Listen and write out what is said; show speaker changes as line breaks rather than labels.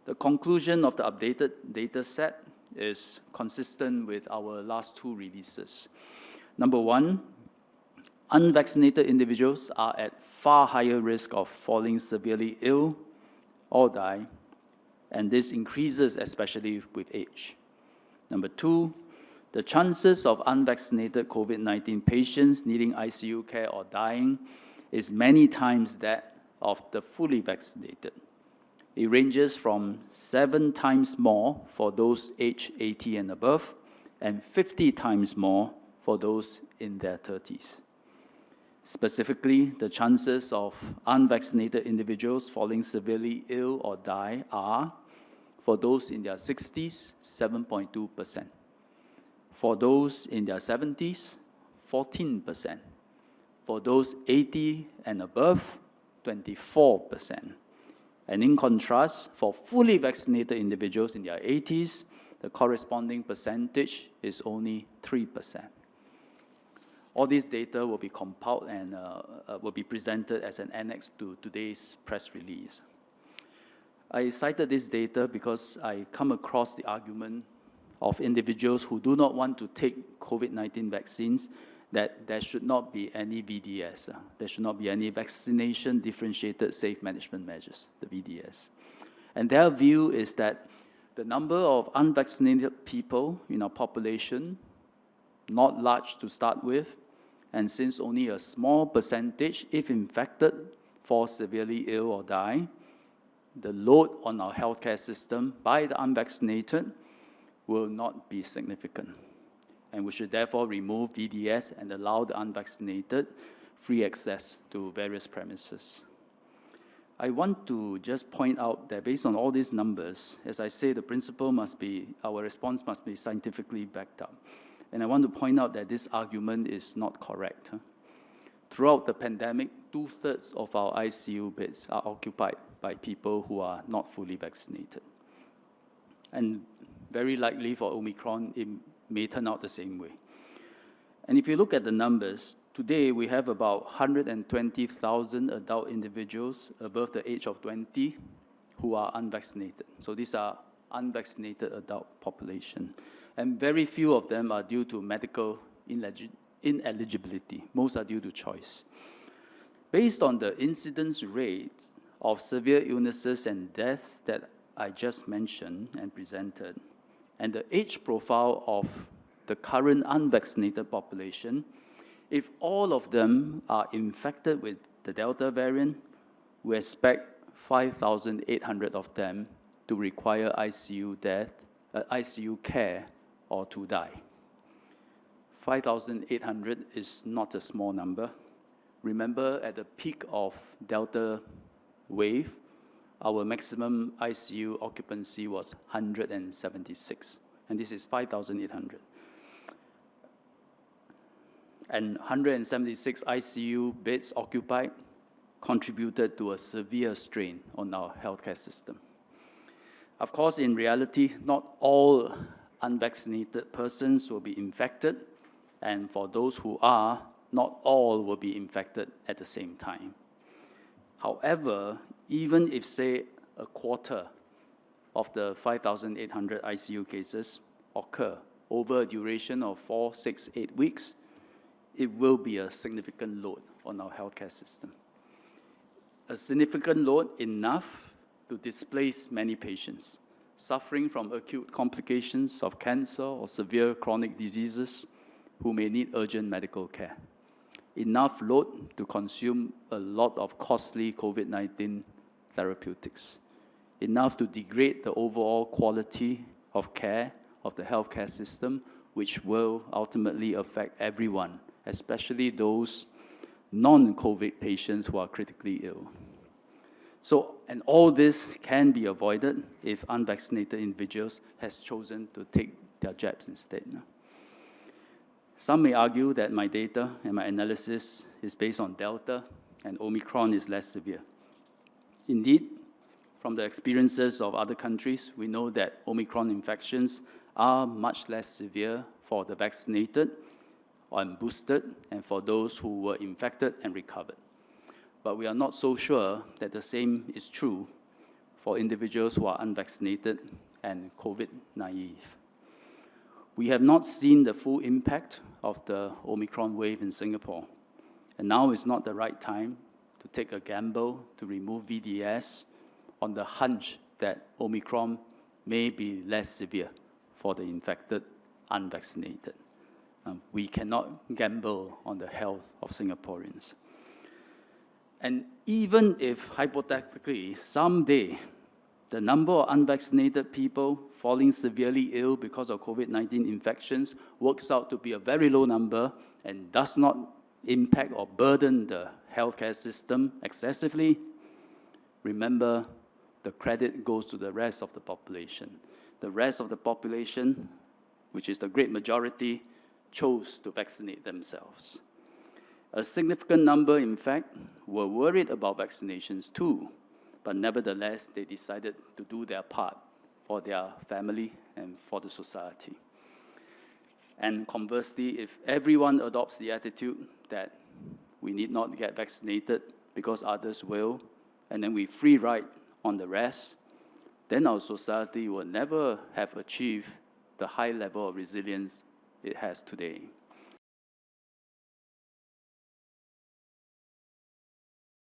The conclusion of the updated data set is consistent with our last two releases. Number one, unvaccinated individuals are at far higher risk of falling severely ill or die, and this increases especially with age. Number two, the chances of unvaccinated COVID-19 patients needing ICU care or dying is many times that of the fully vaccinated. It ranges from 7 times more for those aged 80 and above, and 50 times more for those in their 30s. Specifically, the chances of unvaccinated individuals falling severely ill or die are, for those in their 60s, 7.2%. For those in their 70s, 14%. For those 80 and above, 24%. And in contrast, for fully vaccinated individuals in their 80s, the corresponding percentage is only 3%. All these data will be compiled and will be presented as an annex to today's press release. I cited this data because I come across the argument of individuals who do not want to take COVID-19 vaccines that there should not be any VDS. There should not be any vaccination differentiated safe management measures, the VDS. And their view is that the number of unvaccinated people in our population, not large to start with, and since only a small percentage, if infected, fall severely ill or die, the load on our healthcare system by the unvaccinated will not be significant. And we should therefore remove VDS and allow the unvaccinated free access to various premises. I want to just point out that based on all these numbers, as I say, the principle must be, our response must be scientifically backed up. And I want to point out that this argument is not correct. Throughout the pandemic, 2/3 of our ICU beds are occupied by people who are not fully vaccinated. And very likely for Omicron, it may turn out the same way. And if you look at the numbers, today we have about 120,000 adult individuals above the age of 20 who are unvaccinated. So these are unvaccinated adult population. And very few of them are due to medical ineligibility. Most are due to choice. Based on the incidence rate of severe illnesses and deaths that I just mentioned and presented, and the age profile of the current unvaccinated population, if all of them are infected with the Delta variant, we expect 5,800 of them to require ICU care or to die. 5,800 is not a small number. Remember, at the peak of Delta wave, our maximum ICU occupancy was 176, and this is 5,800. And 176 ICU beds occupied contributed to a severe strain on our healthcare system. Of course, in reality, not all unvaccinated persons will be infected, and for those who are, not all will be infected at the same time. However, even if, say, a quarter of the 5,800 ICU cases occur over a duration of 4, 6, 8 weeks, it will be a significant load on our healthcare system. A significant load enough to displace many patients suffering from acute complications of cancer or severe chronic diseases who may need urgent medical care. Enough load to consume a lot of costly COVID-19 therapeutics. Enough to degrade the overall quality of care of the healthcare system, which will ultimately affect everyone, especially those non-COVID patients who are critically ill. So, and all this can be avoided if unvaccinated individuals has chosen to take their jabs instead. Some may argue that my data and my analysis is based on Delta and Omicron is less severe. Indeed, from the experiences of other countries, we know that Omicron infections are much less severe for the vaccinated and boosted and for those who were infected and recovered. But we are not so sure that the same is true for individuals who are unvaccinated and COVID naive. We have not seen the full impact of the Omicron wave in Singapore, and now is not the right time to take a gamble to remove VDS on the hunch that Omicron may be less severe for the infected unvaccinated. We cannot gamble on the health of Singaporeans. And even if, hypothetically, someday, the number of unvaccinated people falling severely ill because of COVID-19 infections works out to be a very low number and does not impact or burden the healthcare system excessively, remember, the credit goes to the rest of the population. The rest of the population, which is the great majority, chose to vaccinate themselves. A significant number, in fact, were worried about vaccinations too, but nevertheless, they decided to do their part for their family and for the society. And conversely, if everyone adopts the attitude that we need not get vaccinated because others will, and then we free ride on the rest, then our society will never have achieved the high level of resilience it has today.